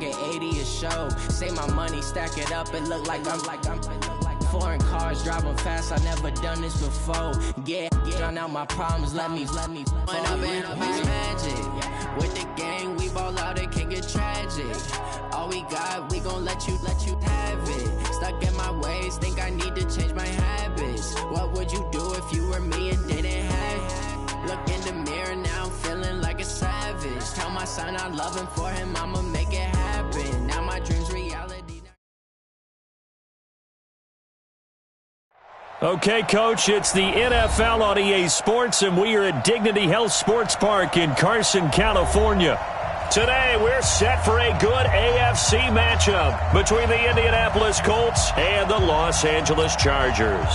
get 80 a show. Say my money, stack it up, it look like I'm foreign cars, driving fast, I never done this before. Yeah, drown out my problems, let me When up and up is magic. With the gang, we ball out, it can get tragic. All we got, we gon' let you have it. Stuck in my ways, think I need to change my habits. What would you do if you were me and didn't have it? Look in the mirror, now I'm feeling like a savage. Tell my son I love him, for him I'ma make it happen. Now my dream's reality. Okay, Coach, it's the NFL on EA Sports, and we are at Dignity Health Sports Park in Carson, California. Today, we're set for a good AFC matchup between the Indianapolis Colts and the Los Angeles Chargers.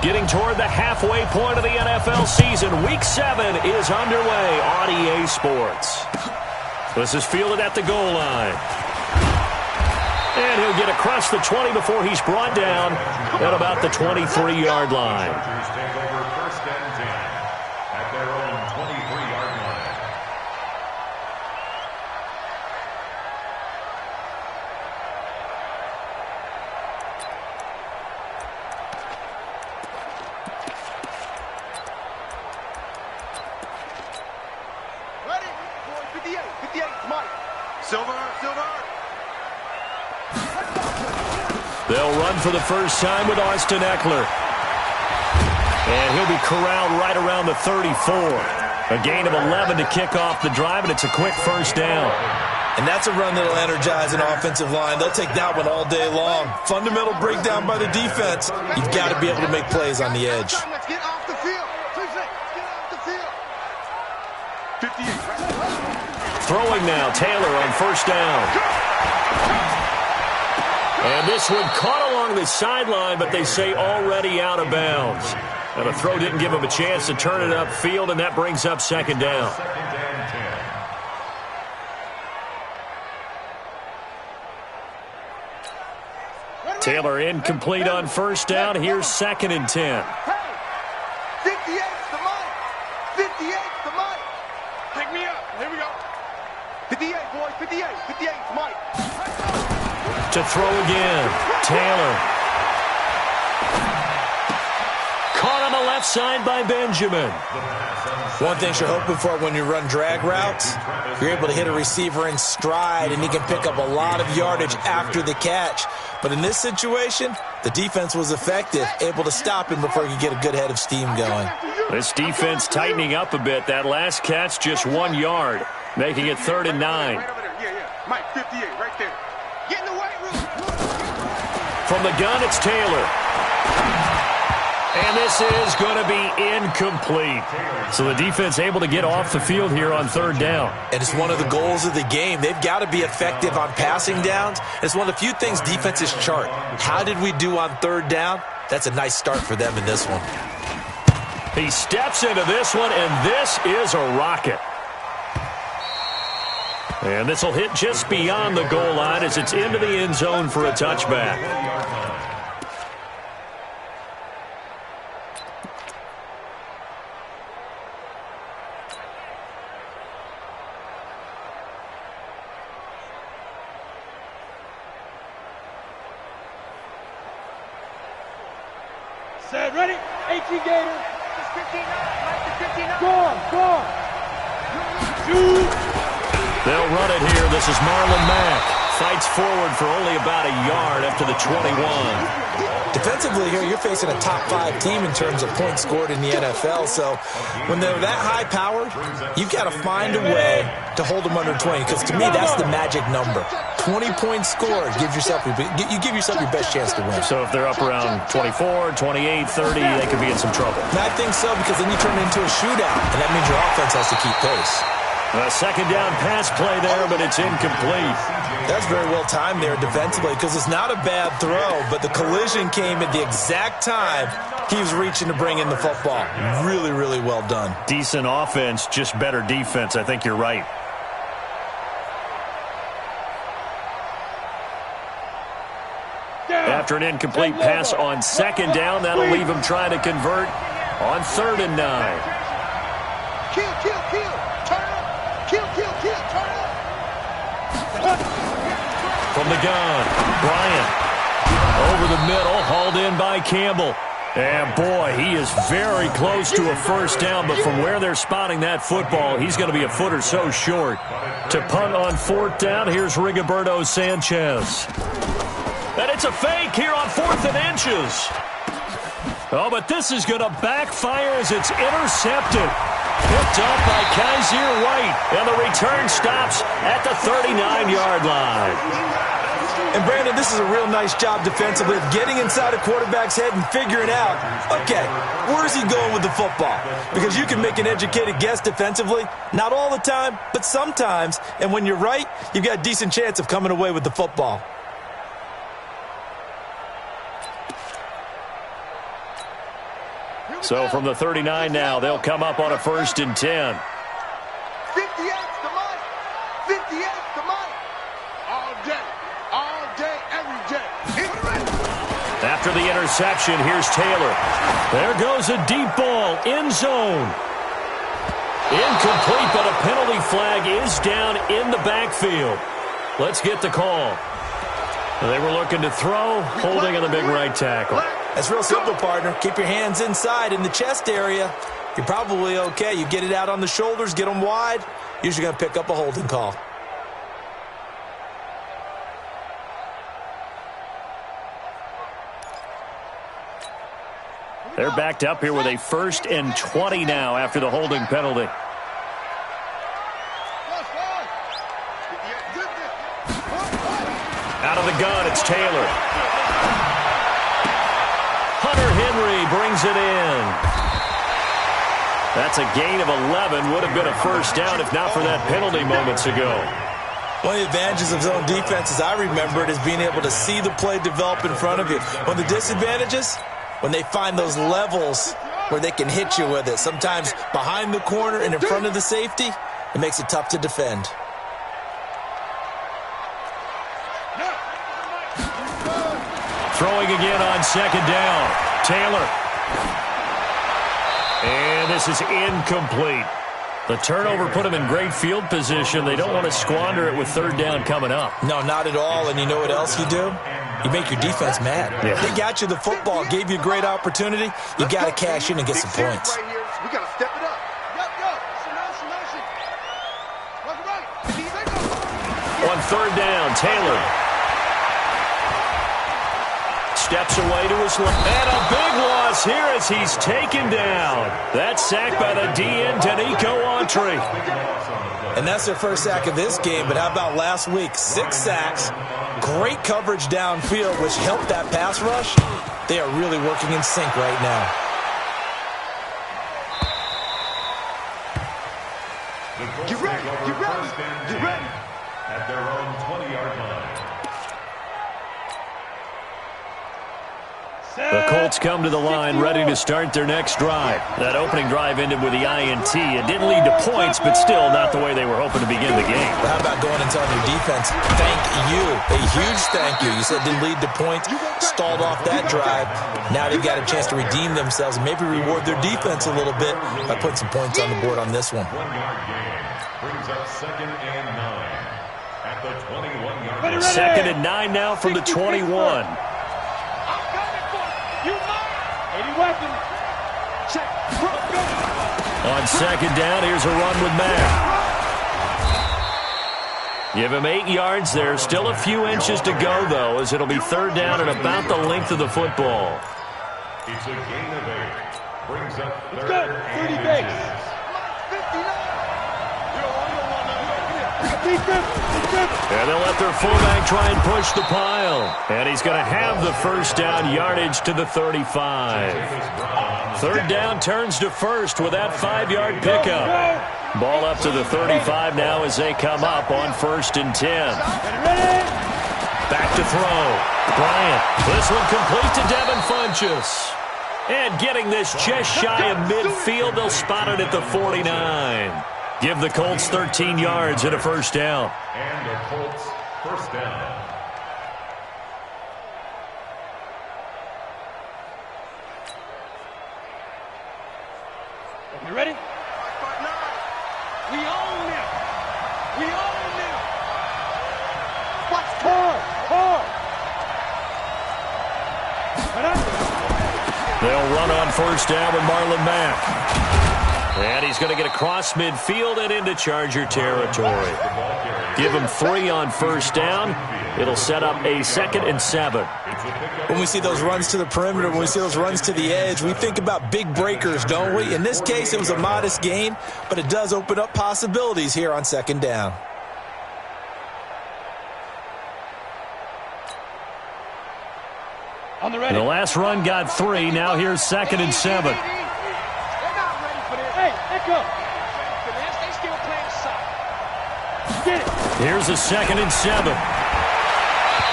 Getting toward the halfway point of the NFL season, Week 7 is underway on EA Sports. This is fielded at the goal line. And he'll get across the 20 before he's brought down at about the 23-yard line. They'll run for the first time with Austin Eckler. And he'll be corralled right around the 34. A gain of 11 to kick off the drive, and it's a quick first down. And that's a run that'll energize an offensive line. They'll take that one all day long. Fundamental breakdown by the defense. You've got to be able to make plays on the edge. Let's get off the field. Let's get off the field. 58. Throwing now, Taylor on first down. And this one caught along the sideline, but they say already out of bounds. And the throw didn't give him a chance to turn it upfield, and that brings up second down. Taylor incomplete on first down. Here's 2nd and 10. 58's the money. 58's the money. Pick me up. Here we go. 58, boys. 58. 58's money. To throw again, Taylor. Caught on the left side by Benjamin. One thing you're hoping for when you run drag routes, you're able to hit a receiver in stride, and he can pick up a lot of yardage after the catch. But in this situation, the defense was effective, able to stop him before he could get a good head of steam going. This defense tightening up a bit. That last catch just 1 yard, making it 3rd and 9. Right over there. Yeah. Mike, 58, right there. Get in the weight room. From the gun, it's Taylor. And this is going to be incomplete. So the defense able to get off the field here on 3rd down. And it's one of the goals of the game. They've got to be effective on passing downs. It's one of the few things defenses chart. How did we do on 3rd down? That's a nice start for them in this one. He steps into this one, and this is a rocket. And this will hit just beyond the goal line as it's into the end zone for a touchback. Set, ready? 18 Gator. It's 59. Mike, the 59. Go on. Shoot. They'll run it here. This is Marlon Mack. Fights forward for only about a yard after the 21. Defensively here, you're facing a top 5 team in terms of points scored in the NFL. So when they're that high-powered, you've got to find a way to hold them under 20. Because to me, that's the magic number. 20 points scored. You give yourself your best chance to win. So if they're up around 24, 28, 30, they could be in some trouble. And I think so, because then you turn it into a shootout, and that means your offense has to keep pace. A second down pass play there, but it's incomplete. That's very well timed there defensively, because it's not a bad throw, but the collision came at the exact time he was reaching to bring in the football. Really, really well done. Decent offense, just better defense. I think you're right. After an incomplete pass on second down, that'll leave him trying to convert on 3rd and 9. Kill, kill, kill. Turn up. Kill, kill, kill. Turn up. From the gun, Bryant. Over the middle, hauled in by Campbell. And, boy, he is very close to a first down, but from where they're spotting that football, he's going to be a foot or so short. To punt on 4th down, here's Rigoberto Sanchez. And it's a fake here on 4th and inches. Oh, but this is going to backfire as it's intercepted. Picked up by Kaiser White. And the return stops at the 39-yard line. And, Brandon, this is a real nice job defensively of getting inside a quarterback's head and figuring out, okay, where's he going with the football? Because you can make an educated guess defensively. Not all the time, but sometimes. And when you're right, you've got a decent chance of coming away with the football. So from the 39 now, they'll come up on a 1st and 10. 58's the money. 58's the money. All day, every day. After the interception, here's Taylor. There goes a deep ball, end zone. Incomplete, but a penalty flag is down in the backfield. Let's get the call. They were looking to throw, holding on the big right tackle. That's real simple, partner. Keep your hands inside in the chest area. You're probably okay. You get it out on the shoulders, get them wide. Usually going to pick up a holding call. They're backed up here with a 1st and 20 now after the holding penalty. Out of the gun, it's Taylor. Hunter Henry brings it in. That's a gain of 11. Would have been a first down if not for that penalty moments ago. One of the advantages of zone defense, as I remember it, is being able to see the play develop in front of you. One of the disadvantages, when they find those levels where they can hit you with it, sometimes behind the corner and in front of the safety, it makes it tough to defend. Throwing again on 2nd down. Taylor. And this is incomplete. The turnover put them in great field position. They don't want to squander it with 3rd down coming up. No, not at all. And you know what else you do? You make your defense mad. Yeah. They got you the football, gave you a great opportunity. You got to cash in and get some points. We got to step it up. On 3rd down, Taylor steps away to his left. And a big loss here as he's taken down. That's sacked by the DN, Danico Autry. And that's their first sack of this game, but how about last week? 6 sacks, great coverage downfield, which helped that pass rush. They are really working in sync right now. Get ready, get ready, get ready. At their own 20-yard line. The Colts come to the line ready to start their next drive. That opening drive ended with the INT. It didn't lead to points, but still not the way they were hoping to begin the game. How about going and telling your defense, thank you, a huge thank you. You said didn't lead to points, stalled off that drive. Now they've got a chance to redeem themselves and maybe reward their defense a little bit by putting some points on the board on this one. 1-yard gain brings up 2nd and 9 at the 21-yard line. 2nd and 9 now from the 21. On 2nd down, here's a run with Mack. Give him 8 yards there. Still a few inches to go, though, as it'll be 3rd down and about the length of the football. It's a gain of 8. Brings up 3rd Good, 30 and base. inches. And they'll let their fullback try and push the pile. And he's going to have the first down yardage to the 35. 3rd down turns to 1st with that 5-yard pickup. Ball up to the 35 now as they come up on 1st and 10. Back to throw. Bryant. This one complete to Devin Funchess. And getting this just shy of midfield, they'll spot it at the 49. Give the Colts 13 yards and a first down. And the Colts first down. You ready? 5-9. We own them. We own them. Watch hard. They'll run on first down with Marlon Mack. And he's going to get across midfield and into Charger territory. Give him 3 on first down. It'll set up a 2nd and 7. When we see those runs to the perimeter, when we see those runs to the edge, we think about big breakers, don't we? In this case, it was a modest gain, but it does open up possibilities here on 2nd down. On the ready. The last run got 3. Now here's 2nd and 7. They're not ready for this. Hey, echo. They still playing soccer. Get it. Here's a 2nd and 7.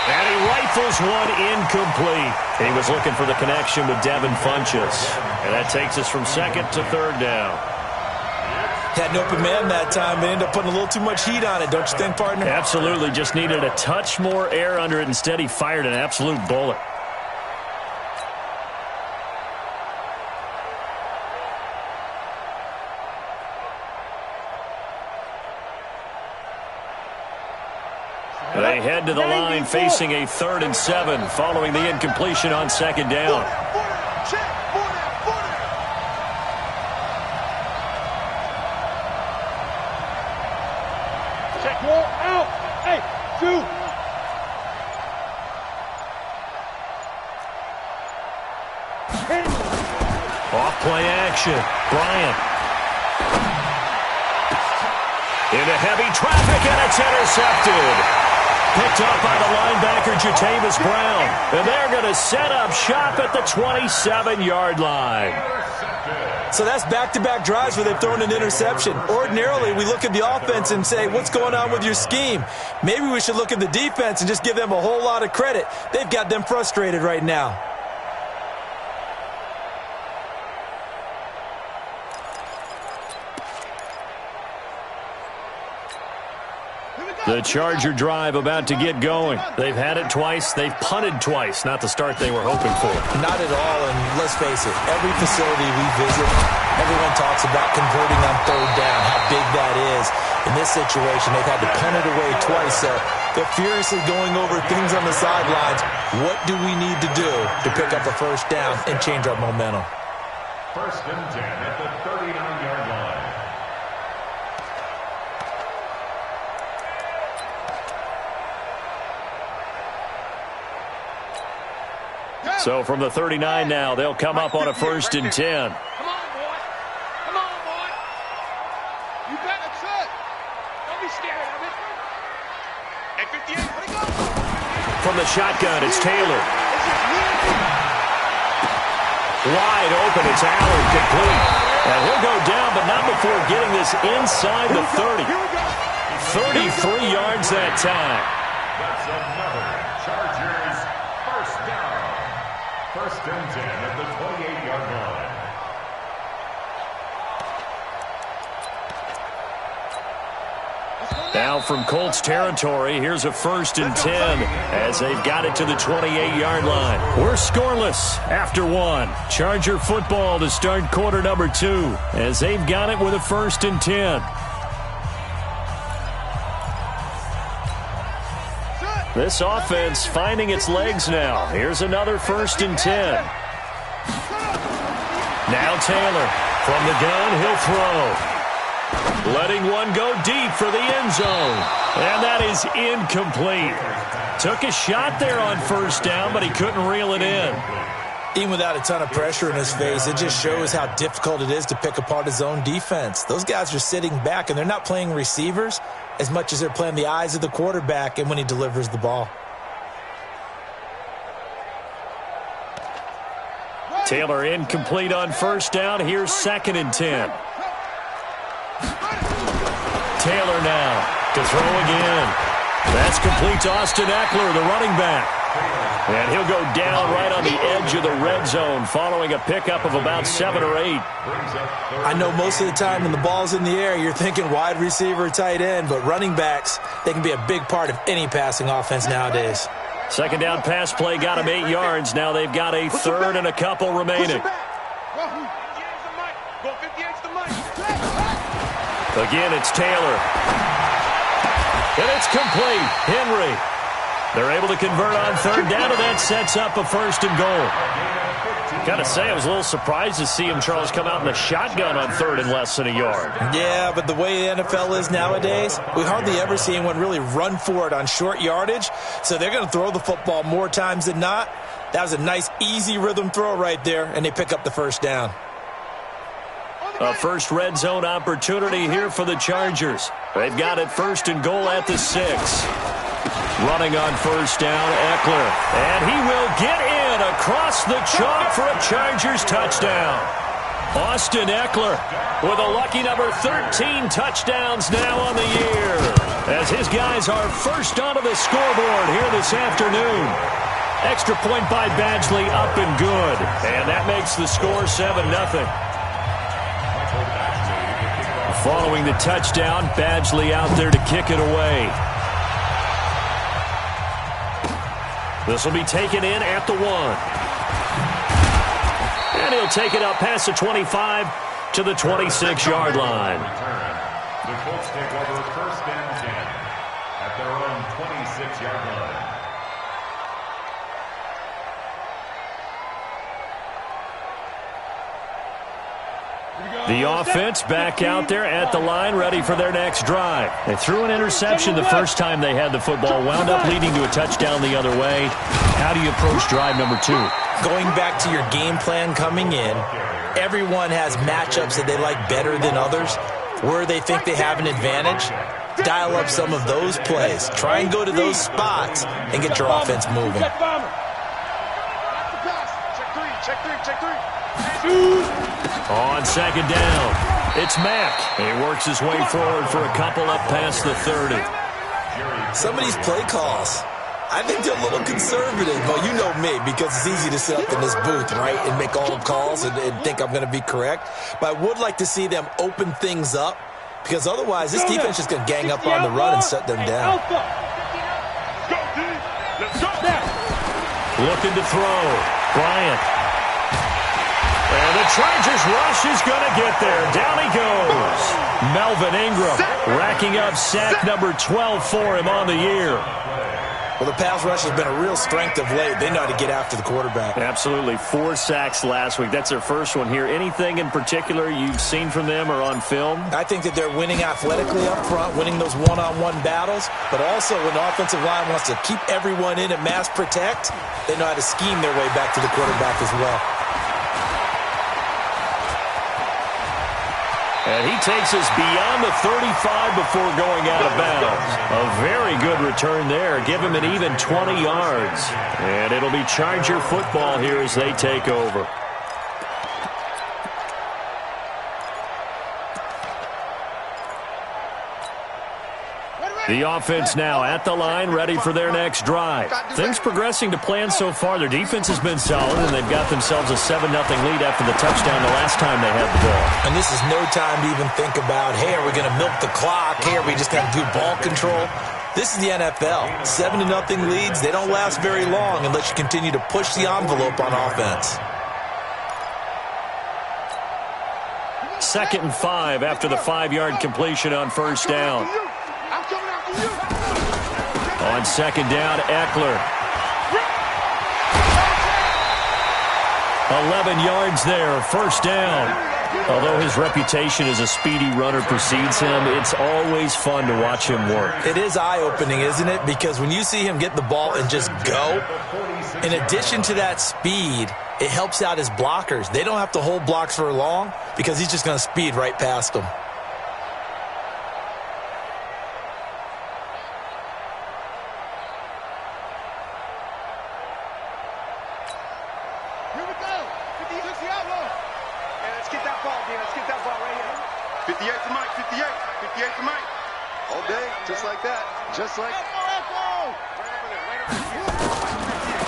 And he rifles one incomplete. He was looking for the connection with Devin Funchess. And that takes us from 2nd to 3rd down. Had an open man that time, but ended up putting a little too much heat on it, don't you think, partner? Absolutely. Just needed a touch more air under it. Instead, he fired an absolute bullet. They head to the line facing a 3rd and 7 following the incompletion on 2nd down. Check roll out. Hey, 2. Off play action. Bryant. Into heavy traffic, and it's intercepted. Picked up by the linebacker, Jatavis Brown. And they're going to set up shop at the 27-yard line. So that's back-to-back drives where they've thrown an interception. Ordinarily, we look at the offense and say, what's going on with your scheme? Maybe we should look at the defense and just give them a whole lot of credit. They've got them frustrated right now. The Charger drive about to get going. They've had it twice. They've punted twice. Not the start they were hoping for. Not at all, and let's face it, every facility we visit, everyone talks about converting on 3rd down, how big that is. In this situation, they've had to punt it away twice, so they're furiously going over things on the sidelines. What do we need to do to pick up a 1st down and change our momentum? 1st and 10 at the 39-yard line. So from the 39 now, they'll come up on a 1st and 10. Come on, boy. Come on, boy. You better touch. Don't be scared of it. At 58, let it go. From the shotgun, it's Taylor. Wide open, it's Allen, complete. And he'll go down, but not before getting this inside the 30. 33 yards that time. That's another Chargers 1st down. 1st and 10 at the 28-yard line. Now from Colts territory, here's a 1st and 10 as they've got it to the 28-yard line. We're scoreless after 1. Charger football to start quarter number 2 as they've got it with a 1st and 10. This offense finding its legs now. Here's another 1st and 10. Now Taylor from the gun, he'll throw. Letting one go deep for the end zone. And that is incomplete. Took a shot there on 1st down, but he couldn't reel it in. Even without a ton of pressure in his face, it just shows how difficult it is to pick apart his own defense. Those guys are sitting back, and they're not playing receivers as much as they're playing the eyes of the quarterback and when he delivers the ball. Taylor incomplete on 1st down. Here's 2nd and 10. Taylor now to throw again. That's complete to Austin Eckler, the running back. And he'll go down right on the edge of the red zone following a pickup of about 7 or 8. I know most of the time when the ball's in the air, you're thinking wide receiver, tight end, but running backs, they can be a big part of any passing offense nowadays. 2nd down pass play got him 8 yards. Now they've got a 3rd and a couple remaining. Again, it's Taylor. And it's complete. Henry. They're able to convert on third down, and that sets up a 1st and goal. Gotta say, I was a little surprised to see him, Charles, come out in the shotgun on 3rd and less than a yard. Yeah, but the way the NFL is nowadays, we hardly ever see anyone really run for it on short yardage. So they're going to throw the football more times than not. That was a nice, easy rhythm throw right there, and they pick up the 1st down. A first red zone opportunity here for the Chargers. They've got it 1st and goal at the 6. Running on 1st down, Eckler. And he will get in across the chalk for a Chargers touchdown. Austin Eckler with a lucky number 13 touchdowns now on the year, as his guys are first onto the scoreboard here this afternoon. Extra point by Badgley up and good. And that makes the score 7-0. Following the touchdown, Badgley out there to kick it away. This will be taken in at the 1. And he'll take it up past the 25 to the 26-yard line. The Colts take over 1st and 10 at their own 26-yard line. The offense back out there at the line, ready for their next drive. They threw an interception the first time they had the football, wound up leading to a touchdown the other way. How do you approach drive number 2? Going back to your game plan coming in, everyone has matchups that they like better than others, where they think they have an advantage. Dial up some of those plays. Try and go to those spots and get your offense moving. On 2nd down, it's Mack. He works his way forward for a couple up past the 30. Some of these play calls, I think they're a little conservative. Well, you know me, because it's easy to sit up in this booth, right, and make all the calls and think I'm going to be correct. But I would like to see them open things up, because otherwise this defense is going to gang up on the run and shut them down. Looking to throw. Bryant. And the Chargers rush is going to get there. Down he goes. Melvin Ingram racking up sack number 12 for him on the year. Well, the pass rush has been a real strength of late. They know how to get after the quarterback. Absolutely. 4 sacks last week. That's their first one here. Anything in particular you've seen from them or on film? I think that they're winning athletically up front, winning those one-on-one battles, but also when the offensive line wants to keep everyone in and mass protect, they know how to scheme their way back to the quarterback as well. And he takes us beyond the 35 before going out of bounds. A very good return there. Give him an even 20 yards. And it'll be Charger football here as they take over. The offense now at the line, ready for their next drive. Things progressing to plan so far. Their defense has been solid, and they've got themselves a 7-0 lead after the touchdown the last time they had the ball. And this is no time to even think about, hey, are we going to milk the clock? Hey, are we just going to do ball control? This is the NFL. 7-0 leads, they don't last very long unless you continue to push the envelope on offense. 2nd and 5 after the 5-yard completion on 1st down. On 2nd down, Eckler. 11 yards there, 1st down. Although his reputation as a speedy runner precedes him, it's always fun to watch him work. It is eye-opening, isn't it? Because when you see him get the ball and just go, in addition to that speed, it helps out his blockers. They don't have to hold blocks for long because he's just going to speed right past them.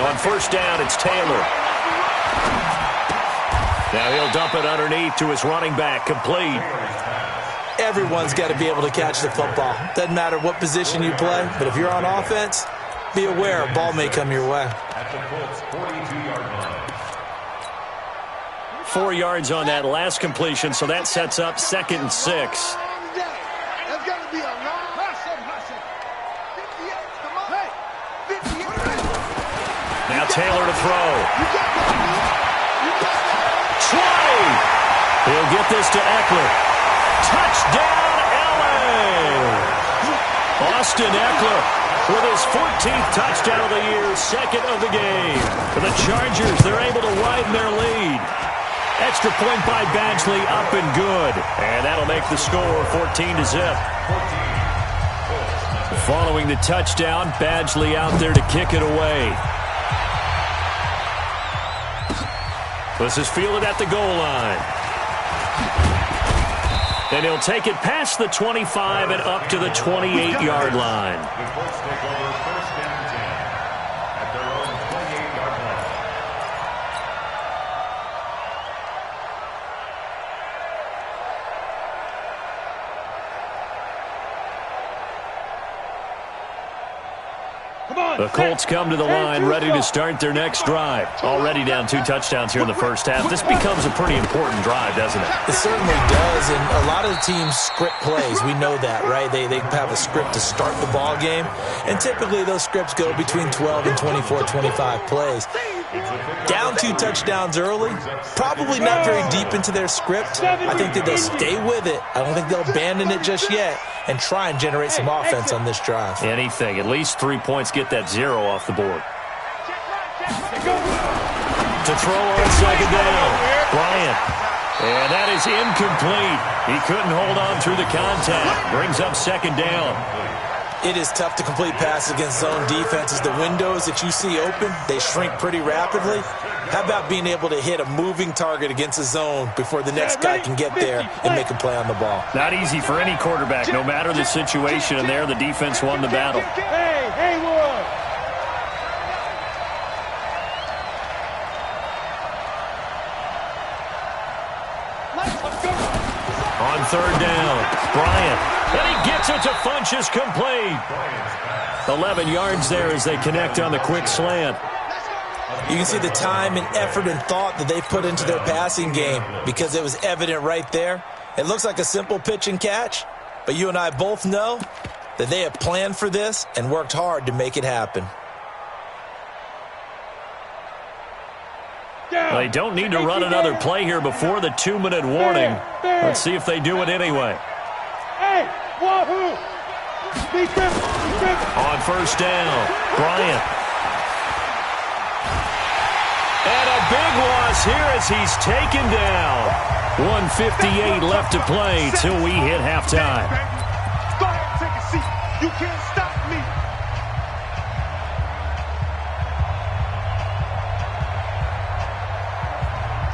On 1st down, it's Taylor. Now he'll dump it underneath to his running back, complete. Everyone's got to be able to catch the football. Doesn't matter what position you play, but if you're on offense, be aware a ball may come your way. At the Colts 42-yard line. 4 yards on that last completion, so that sets up 2nd and 6. Now Taylor to throw. 20. He'll get this to Eckler. Touchdown, L.A. Austin Eckler with his 14th touchdown of the year, second of the game. For the Chargers, they're able to widen their lead. Extra point by Badgley, up and good. And that'll make the score 14-0. Following the touchdown, Badgley out there to kick it away. This is fielded at the goal line. And he'll take it past the 25 and up to the 28-yard line. The Colts take over first and 10 at their own 28-yard line. The Colts come to the line ready to start their next drive. Already down 2 touchdowns here in the first half. This becomes a pretty important drive, doesn't it? It certainly does, and a lot of the teams script plays. We know that, right? They have a script to start the ball game, and typically those scripts go between 12 and 24, 25 plays. Down 2 touchdowns early, probably not very deep into their script. I think that they'll stay with it. I don't think they'll abandon it just yet and try and generate some offense on this drive. Anything. At least 3 points, get that 0 off the board. To throw on second down, Bryant. And that is incomplete. He couldn't hold on through the contact. Brings up second down. It is tough to complete passes against zone defenses. The windows that you see open, they shrink pretty rapidly. How about being able to hit a moving target against a zone before the next guy can get there and make a play on the ball? Not easy for any quarterback, no matter the situation, and there the defense won the battle. Hey, Haywood! On third down, Bryant. And he gets it to Funchess, complete. 11 yards there as they connect on the quick slant. You can see the time and effort and thought that they put into their passing game because it was evident right there. It looks like a simple pitch and catch, but you and I both know that they have planned for this and worked hard to make it happen. They don't need to run another play here before the 2-minute warning. Let's see if they do it anyway. Hey, wahoo! On first down, Bryant. And a big loss here as he's taken down. 1:58 left to play till we hit halftime. Go ahead, take a seat. You can't stop me.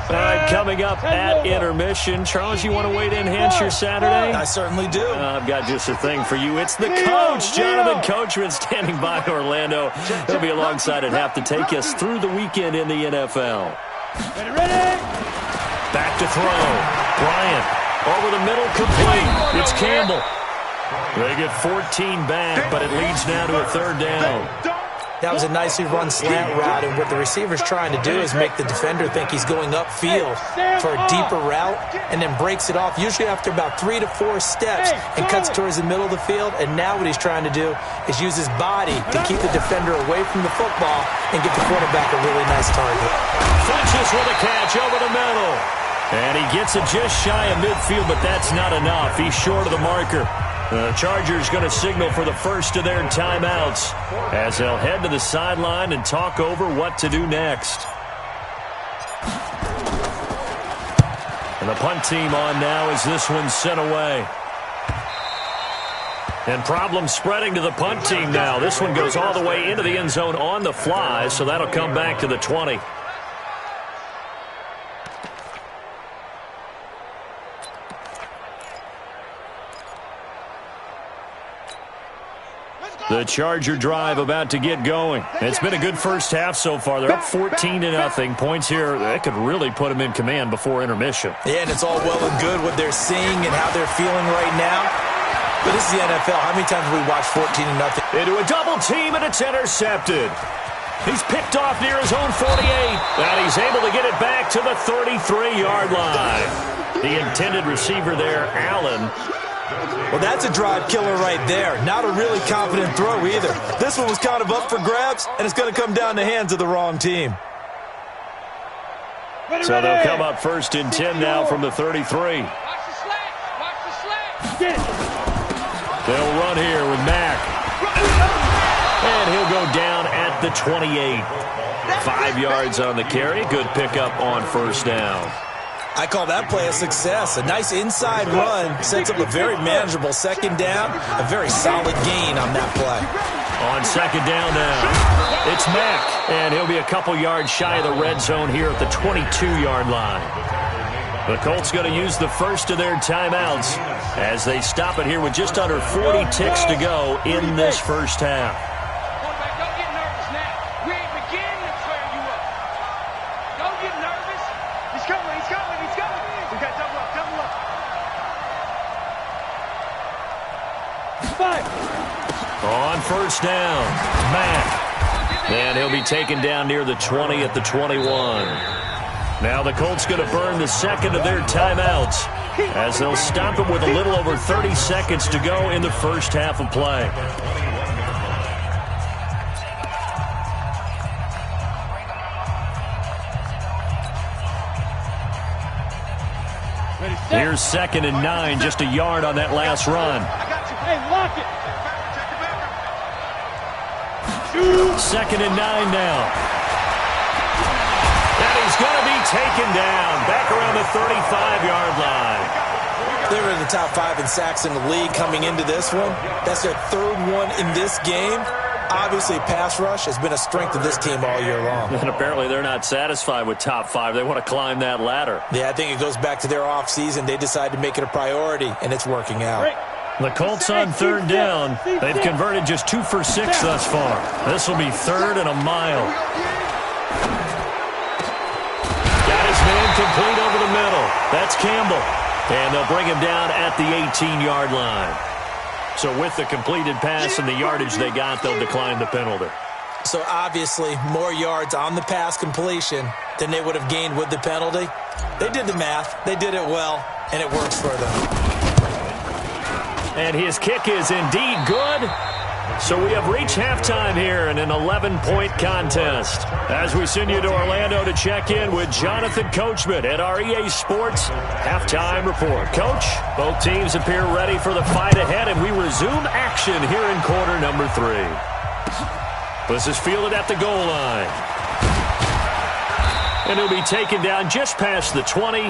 All right, coming up at intermission. Charles, you want to wait and enhance your Saturday? I certainly do. I've got just a thing for you. It's the coach, Jonathan Coachman, standing by Orlando. He'll be alongside at half to take us through the weekend in the NFL. Ready? Back to throw. Bryant over the middle, complete. It's Campbell. They get 14 back, but it leads now to a third down. That was a nicely run slant route, and what the receiver's trying to do is make the defender think he's going upfield for a deeper route and then breaks it off, usually after about 3 to 4 steps, and cuts towards the middle of the field. And now what he's trying to do is use his body to keep the defender away from the football and get the quarterback a really nice target. Funchess with a catch over the middle. And he gets it just shy of midfield, but that's not enough. He's short of the marker. The Chargers going to signal for the first of their timeouts as they'll head to the sideline and talk over what to do next. And the punt team on now as this one's sent away. And problems spreading to the punt team now. This one goes all the way into the end zone on the fly, so that'll come back to the 20. The Charger drive about to get going. It's been a good first half so far. They're up 14-0. Points here, that could really put them in command before intermission. Yeah, and it's all well and good what they're seeing and how they're feeling right now. But this is the NFL. How many times have we watched 14-0? Into a double team, and it's intercepted. He's picked off near his own 48, and he's able to get it back to the 33-yard line. The intended receiver there, Allen, Well, that's a drive killer right there. Not a really confident throw either. This one was kind of up for grabs, and it's going to come down the hands of the wrong team. So they'll come up first and 10 now from the 33. Watch the slats. Watch the slats. They'll run here with Mack. And he'll go down at the 28. 5 yards on the carry. Good pickup on first down. I call that play a success. A nice inside run sets up a very manageable second down. A very solid gain on that play. On second down now, it's Mack. And he'll be a couple yards shy of the red zone here at the 22-yard line. The Colts going to use the first of their timeouts as they stop it here with just under 40 ticks to go in this first half. Don't get nervous now. We ain't beginning to clear you up. Don't get nervous. He's coming. He's coming. He's coming. We got double up. Double up. On first down, Mack. And he'll be taken down near the 20 at the 21. Now the Colts going to burn the second of their timeouts as they'll stop it with a little over 30 seconds to go in the first half of play. Here's 2nd and 9, just a yard on that last run. Hey, lock it. 2nd and 9 now. And he's going to be taken down back around the 35-yard line. They were in the top 5 in sacks in the league coming into this one. That's their 3rd one in this game. Obviously, pass rush has been a strength of this team all year long. And apparently they're not satisfied with top 5. They want to climb that ladder. Yeah, I think it goes back to their offseason. They decided to make it a priority, and it's working out. The Colts on 3rd down. They've converted just 2 for 6 thus far. This will be 3rd and a mile. Got his man complete over the middle. That's Campbell. And they'll bring him down at the 18-yard line. So with the completed pass and the yardage they got, they'll decline the penalty. So obviously, more yards on the pass completion than they would have gained with the penalty. They did the math. They did it well, and it works for them. And his kick is indeed good. So we have reached halftime here in an 11-point contest. As we send you to Orlando to check in with Jonathan Coachman at our EA Sports Halftime Report. Coach, both teams appear ready for the fight ahead, and we resume action here in quarter number 3. This is fielded at the goal line. And he'll be taken down just past the 20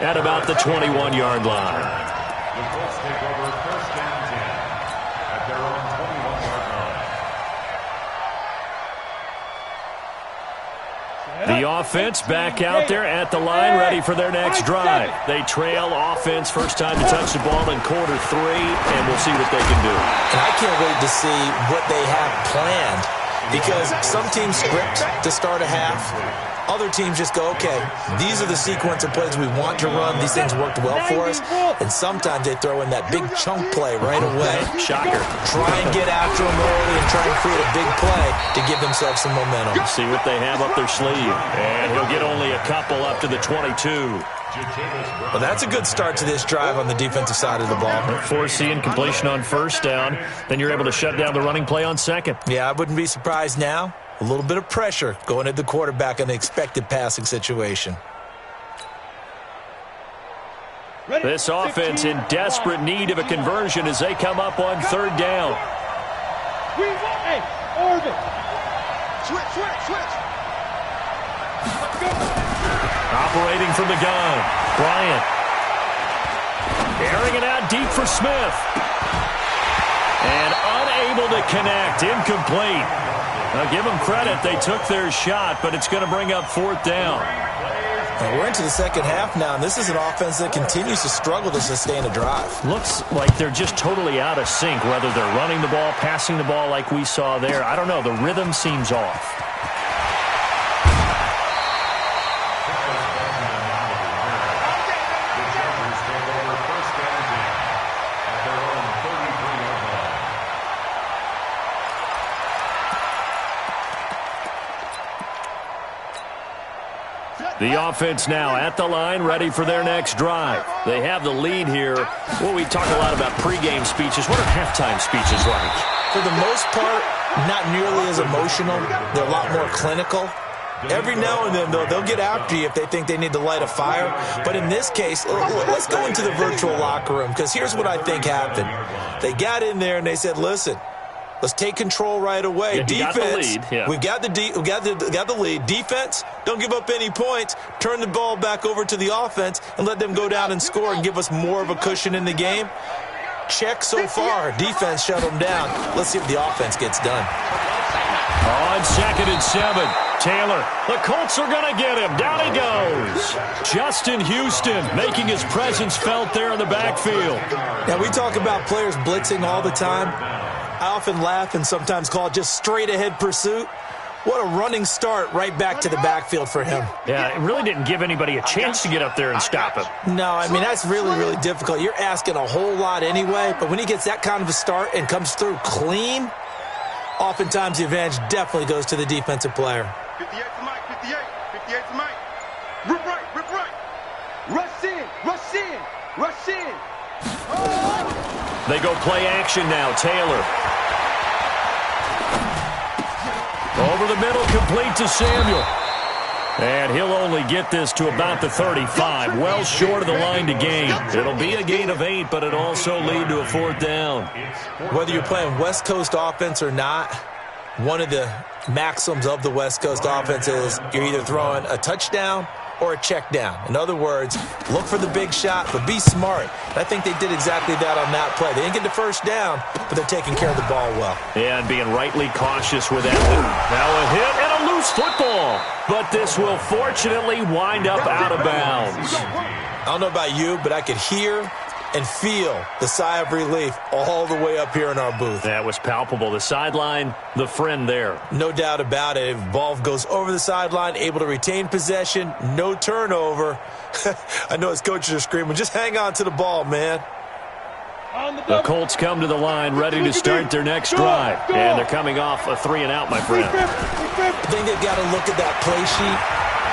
at about the 21-yard line. The Colts take over first and 10 at their own 21-yard line. The offense back out there at the line, ready for their next drive. They trail offense, first time to touch the ball in quarter 3, and we'll see what they can do. And I can't wait to see what they have planned, because some teams script to start a half. Other teams just go, okay, these are the sequence of plays we want to run. These things worked well for us. And sometimes they throw in that big chunk play right away. Shocker. Try and get after them early and try and create a big play to give themselves some momentum. See what they have up their sleeve. And he'll get only a couple up to the 22. Well, that's a good start to this drive on the defensive side of the ball. Foreseeing completion on first down. Then you're able to shut down the running play on second. Yeah, I wouldn't be surprised now. A little bit of pressure going at the quarterback in an expected passing situation. This offense in desperate need of a conversion as they come up on 3rd down. Hey, Orbit. Switch. Operating from the gun, Bryant. Airing it out deep for Smith. And unable to connect, incomplete. Now give them credit, they took their shot, but it's going to bring up 4th down. Now we're into the second half now, and this is an offense that continues to struggle to sustain a drive. Looks like they're just totally out of sync, whether they're running the ball, passing the ball like we saw there. I don't know, the rhythm seems off. The offense now at the line, ready for their next drive. They have the lead here. Well, we talk a lot about pregame speeches. What are halftime speeches like? For the most part, not nearly as emotional. They're a lot more clinical. Every now and then, though, they'll get after you if they think they need to light a fire. But in this case, let's go into the virtual locker room, because here's what I think happened. They got in there and they said, listen, let's take control right away. Yeah, defense, we got the lead. Defense, don't give up any points. Turn the ball back over to the offense and let them go down and score and give us more of a cushion in the game. Check so far. Defense shut them down. Let's see if the offense gets done. On 2nd and 7, Taylor. The Colts are going to get him. Down he goes. Justin Houston making his presence felt there in the backfield. Now, we talk about players blitzing all the time. I often laugh and sometimes call it just straight-ahead pursuit. What a running start right back to the backfield for him. Yeah, it really didn't give anybody a chance to get up there and stop him. No, I mean, that's really, really difficult. You're asking a whole lot anyway, but when he gets that kind of a start and comes through clean, oftentimes the advantage definitely goes to the defensive player. 58 to Mike, 58. 58 to Mike. Rip right, rip right. Rush in, rush in, rush in. They go play action now. Taylor. Over the middle, complete to Samuel. And he'll only get this to about the 35, well short of the line to gain. It'll be a gain of 8, but it'll also lead to a 4th down. Whether you're playing West Coast offense or not, one of the maxims of the West Coast offense is you're either throwing a touchdown or a check down. In other words, look for the big shot, but be smart. And I think they did exactly that on that play. They didn't get the first down, but they're taking care of the ball well. And being rightly cautious with that. Now a hit and a loose football. But this will fortunately wind up out of bounds. I don't know about you, but I could hear and feel the sigh of relief all the way up here in our booth. That was palpable. The sideline, the friend there. No doubt about it. If ball goes over the sideline, able to retain possession, no turnover. I know his coaches are screaming, just hang on to the ball, man. The Colts come to the line, ready to start their next drive. And they're coming off a 3-and-out, my friend. I think they've got to look at that play sheet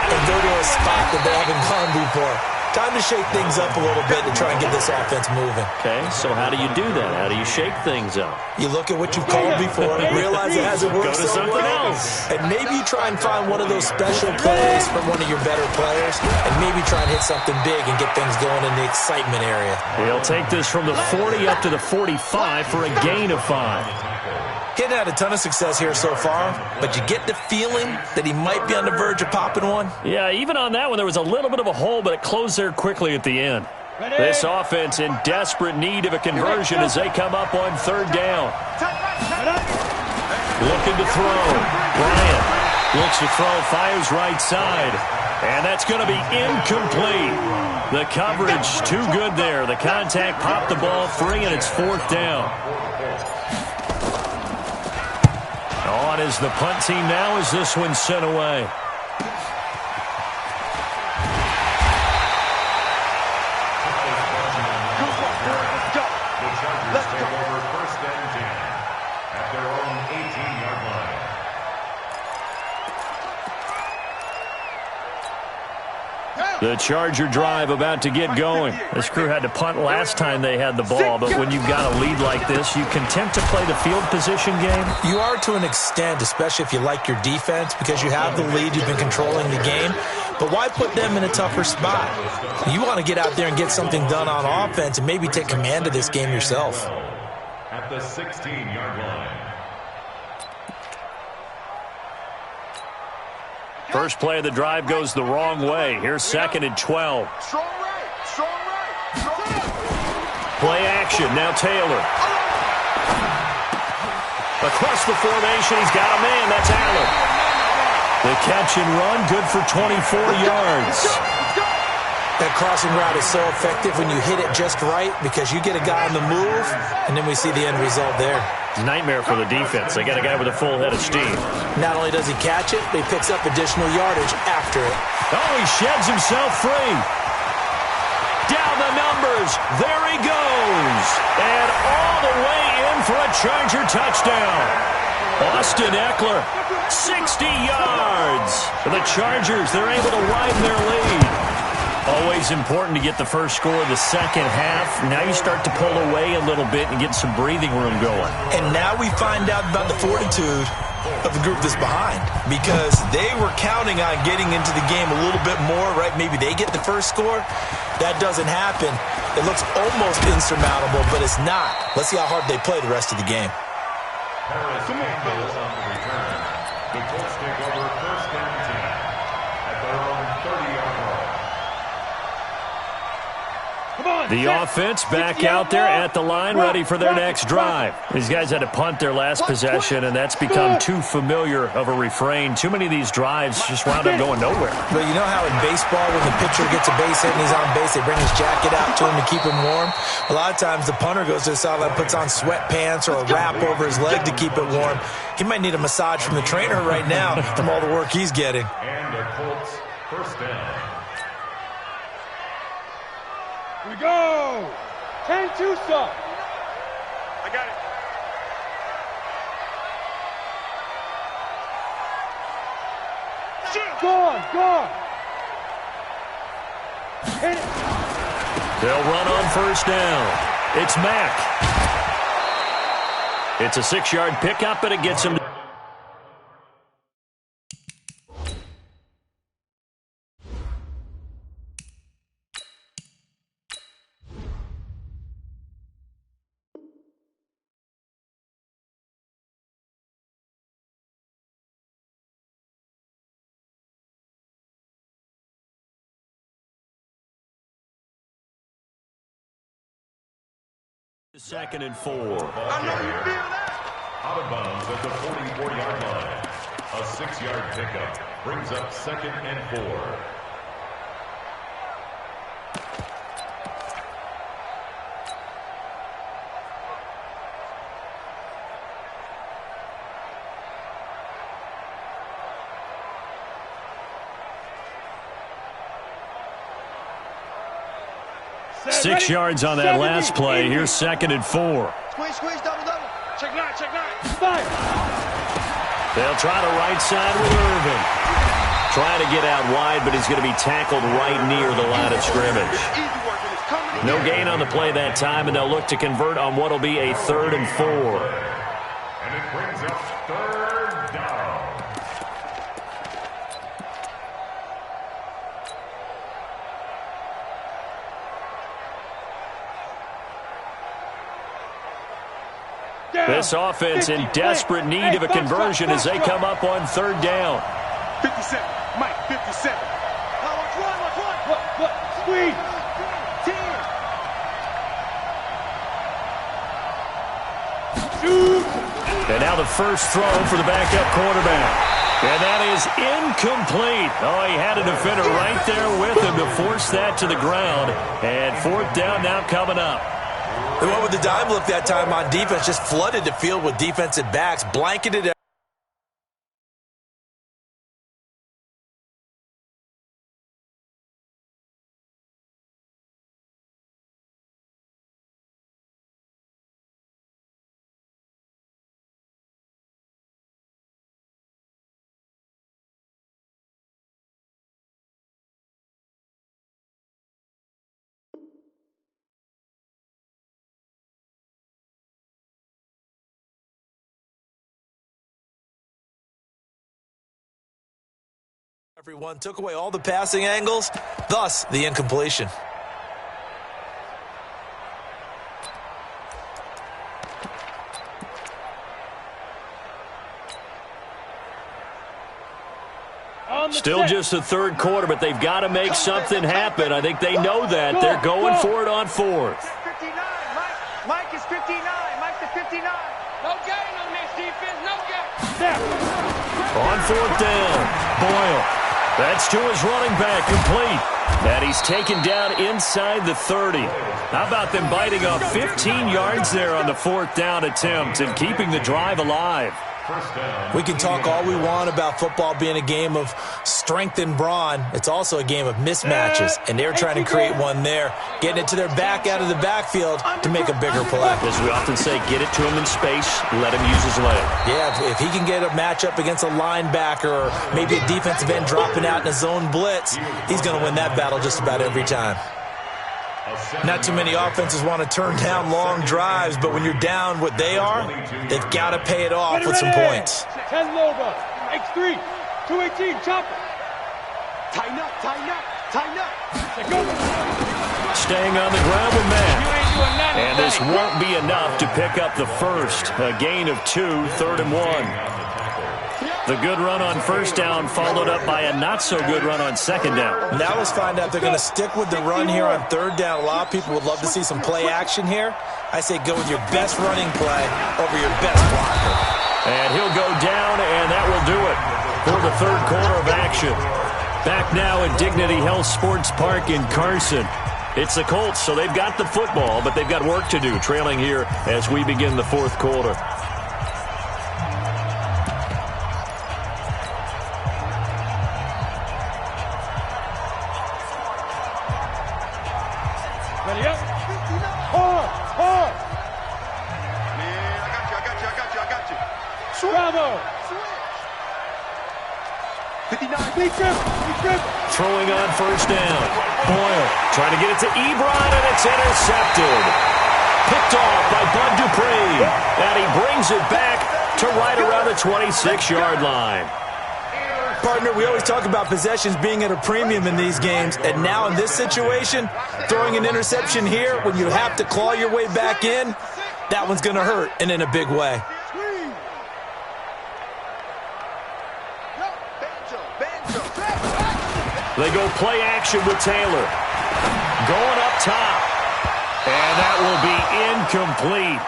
and go to a spot that they haven't gone before. Time to shake things up a little bit to try and get this offense moving. Okay, so how do you do that? How do you shake things up? You look at what you've called before, realize it hasn't worked Go to so something well, else. and maybe you try and find one of those special plays from one of your better players, and maybe try and hit something big and get things going in the excitement area. He'll take this from the 40 up to the 45 for a gain of 5. He's had a ton of success here so far, but you get the feeling that he might be on the verge of popping one. Yeah, even on that one, there was a little bit of a hole, but it closed there quickly at the end. This offense in desperate need of a conversion as they come up on 3rd down. Looking to throw. Bryant looks to throw, fires right side. And that's going to be incomplete. The coverage too good there. The contact popped the ball free, and it's 4th down. On is the punt team now as this one's sent away. Let's go. Over 1st and 10 at their own 18-yard line. The Charger drive about to get going. This crew had to punt last time they had the ball, but when you've got a lead like this, you content to play the field position game? You are to an extent, especially if you like your defense, because you have the lead, you've been controlling the game. But why put them in a tougher spot? You want to get out there and get something done on offense and maybe take command of this game yourself. At the 16-yard line. First play of the drive goes the wrong way. Here's 2nd and 12. Strong right, strong right, strong right. Play action. Now Taylor. Across the formation, he's got a man. That's Allen. The catch and run, good for 24 yards. That crossing route is so effective when you hit it just right because you get a guy on the move, and then we see the end result there. Nightmare for the defense. They got a guy with a full head of steam. Not only does he catch it, but he picks up additional yardage after it. Oh, he sheds himself free. Down the numbers. There he goes. And all the way in for a Charger touchdown. Austin Eckler, 60 yards. The Chargers, they're able to widen their lead. Always important to get the first score of the second half. Now you start to pull away a little bit and get some breathing room going. And now we find out about the fortitude of the group that's behind, because they were counting on getting into the game a little bit more, right? Maybe they get the first score. That doesn't happen. It looks almost insurmountable, but it's not. Let's see how hard they play the rest of the game. Paris Campbell on the return. The Colts take over first and 10 at their own 30-yard line. The offense back out there at the line, ready for their next drive. These guys had to punt their last possession, and that's become too familiar of a refrain. Too many of these drives just wound up going nowhere. But you know how in baseball, when the pitcher gets a base hit and he's on base, they bring his jacket out to him to keep him warm? A lot of times the punter goes to the sideline, puts on sweatpants or a wrap over his leg to keep it warm. He might need a massage from the trainer right now from all the work he's getting. And the Colts first down. We go! 10 Tucson. I got it. Shoot! Gone! Hit it! They'll run on first down. It's Mack. It's a 6-yard pickup, and it gets him. Second and 4. Out of bounds at the 44-yard line. A 6-yard pickup brings up second and 4. Six yards on that last play. Here's second and 4. Squeeze, double. Check nine. Fire. They'll try to right side with Irvin. Trying to get out wide, but he's going to be tackled right near the line of scrimmage. No gain on the play that time, and they'll look to convert on what will be a 3rd and 4. And it brings up third down. This offense in desperate need of a conversion as they come up on 3rd down. 57. Mike, 57. Now watch one. Squeeze. 10. Shoot. And now the first throw for the backup quarterback. And that is incomplete. Oh, he had a defender right there with him to force that to the ground. And 4th down now coming up. They went with the dime look that time on defense, just flooded the field with defensive backs, blanketed it. Everyone took away all the passing angles, thus the incompletion. Still just the 3rd quarter, but they've got to make something happen. I think they know that. They're going for it on 4th. 59. Mike is 59. Mike's the 59. No gain on this defense. No gain. On 4th down, Boyle. That's to his running back, complete. And he's taken down inside the 30. How about them biting off 15 yards there on the 4th down attempt and keeping the drive alive? We can talk all we want about football being a game of strength and brawn. It's also a game of mismatches, and they're trying to create one there, getting it to their back out of the backfield to make a bigger play. As we often say, get it to him in space, let him use his leg. Yeah, if he can get a matchup against a linebacker or maybe a defensive end dropping out in a zone blitz, he's going to win that battle just about every time. Not too many offenses want to turn down long drives, but when you're down what they are, they've got to pay it off with some points. 10 Loba, X3, 218, chopper. Tighten up, tighten up, tighten up. Go. Staying on the ground with Matt. And this won't be enough to pick up the first. A gain of 2, 3rd and 1. The good run on first down followed up by a not-so-good run on second down. Now let's find out if they're going to stick with the run here on third down. A lot of people would love to see some play action here. I say go with your best running play over your best blocker. And he'll go down, and that will do it for the third quarter of action. Back now at Dignity Health Sports Park in Carson. It's the Colts, so they've got the football, but they've got work to do, trailing here as we begin the fourth quarter. Ready up. Hard. Man, I got you. Bravo. 59. Big trip. Throwing on first down. Boyle trying to get it to Ebron, and it's intercepted. Picked off by Bud Dupree. And he brings it back to right around the 26-yard line. Partner, we always talk about possessions being at a premium in these games, and now in this situation, throwing an interception here when you have to claw your way back in, that one's going to hurt, and in a big way. They go play action with Taylor. Going up top. And that will be incomplete.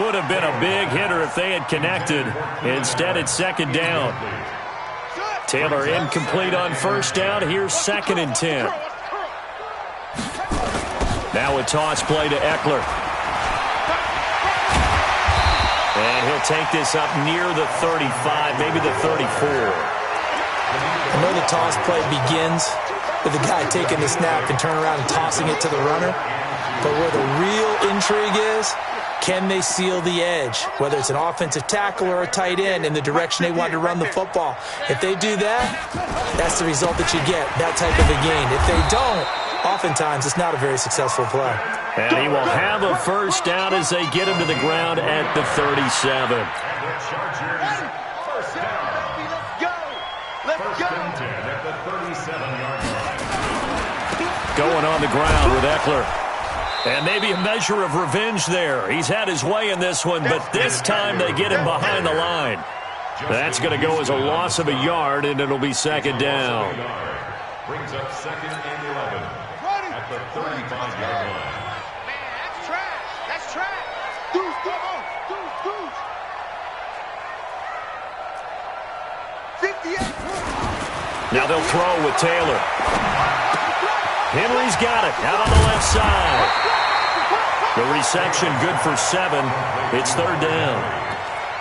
Would have been a big hitter if they had connected. Instead, it's second down. Taylor incomplete on first down. Here's 2nd and 10. Now a toss play to Eckler. And he'll take this up near the 35, maybe the 34. I know the toss play begins with the guy taking the snap and turning around and tossing it to the runner. But where the real intrigue is, can they seal the edge? Whether it's an offensive tackle or a tight end in the direction they want to run the football. If they do that, that's the result that you get, that type of a gain. If they don't, oftentimes it's not a very successful play. And he will have a first down as they get him to the ground at the 37. Going on the ground with Eckler. And maybe a measure of revenge there. He's had his way in this one, but this time they get him behind the line. That's going to go as a loss of a yard, and it'll be second down. Brings up 2nd and 11 at the 35-yard line. Man, that's trash. That's trash. Deuce. 58. Now they'll throw with Taylor. Henry's got it out on the left side. The reception good for 7. It's third down.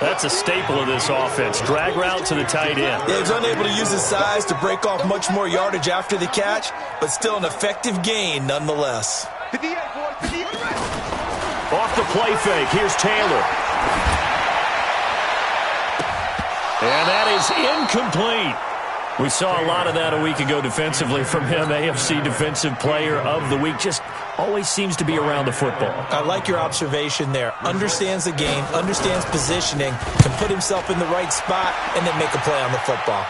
That's a staple of this offense. Drag route to the tight end. Yeah, he's unable to use his size to break off much more yardage after the catch, but still an effective gain nonetheless. 58, boy. 58. Off the play fake. Here's Taylor. And that is incomplete. We saw a lot of that a week ago defensively from him. AFC Defensive Player of the Week. Just always seems to be around the football. I like your observation there. Understands the game, understands positioning, can put himself in the right spot, and then make a play on the football.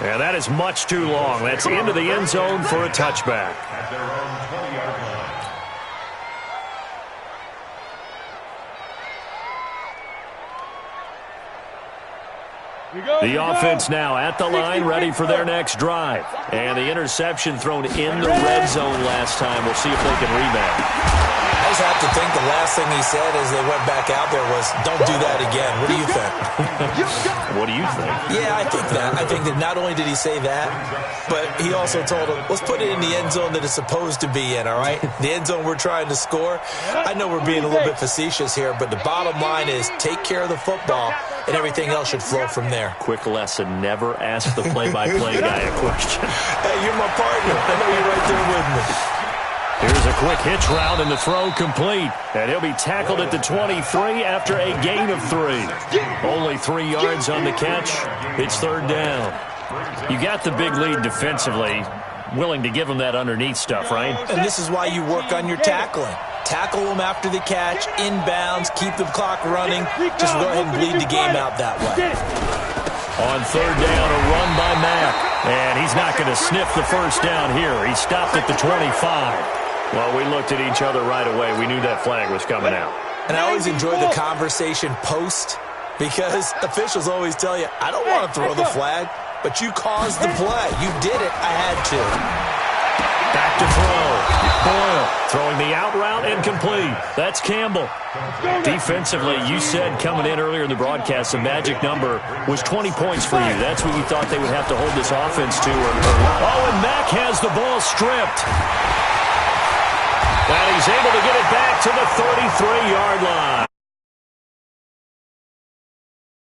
Yeah, that is much too long. That's into the end zone for a touchback. At their own 20-yard line. The offense now at the line, ready for their next drive. And the interception thrown in the red zone last time. We'll see if they can rebound. Nice have to think the last thing he said as they went back out there was, don't do that again. What do you think? What do you think? Yeah, I think that. I think that not only did he say that, but he also told him, let's put it in the end zone that it's supposed to be in, all right? The end zone we're trying to score. I know we're being a little bit facetious here, but the bottom line is take care of the football, and everything else should flow from there. Quick lesson, never ask the play-by-play guy a question. Hey, you're my partner. I know you're right there with me. Here's a quick hitch route and the throw complete. And he'll be tackled at the 23 after a gain of 3. Only 3 yards on the catch. It's third down. You got the big lead defensively. Willing to give him that underneath stuff, right? And this is why you work on your tackling. Tackle them after the catch, inbounds, keep the clock running. Just go ahead and bleed the game out that way. On third down, a run by Mack. And he's not going to sniff the first down here. He stopped at the 25. Well, we looked at each other right away. We knew that flag was coming out. And I always enjoy the conversation post because officials always tell you, I don't want to throw the flag, but you caused the play. You did it. I had to. Back to throw. Boyle throwing the out route and complete. That's Campbell. Defensively, you said coming in earlier in the broadcast, the magic number was 20 points for you. That's what you thought they would have to hold this offense to. Oh, and Mack has the ball stripped. And he's able to get it back to the 33-yard line.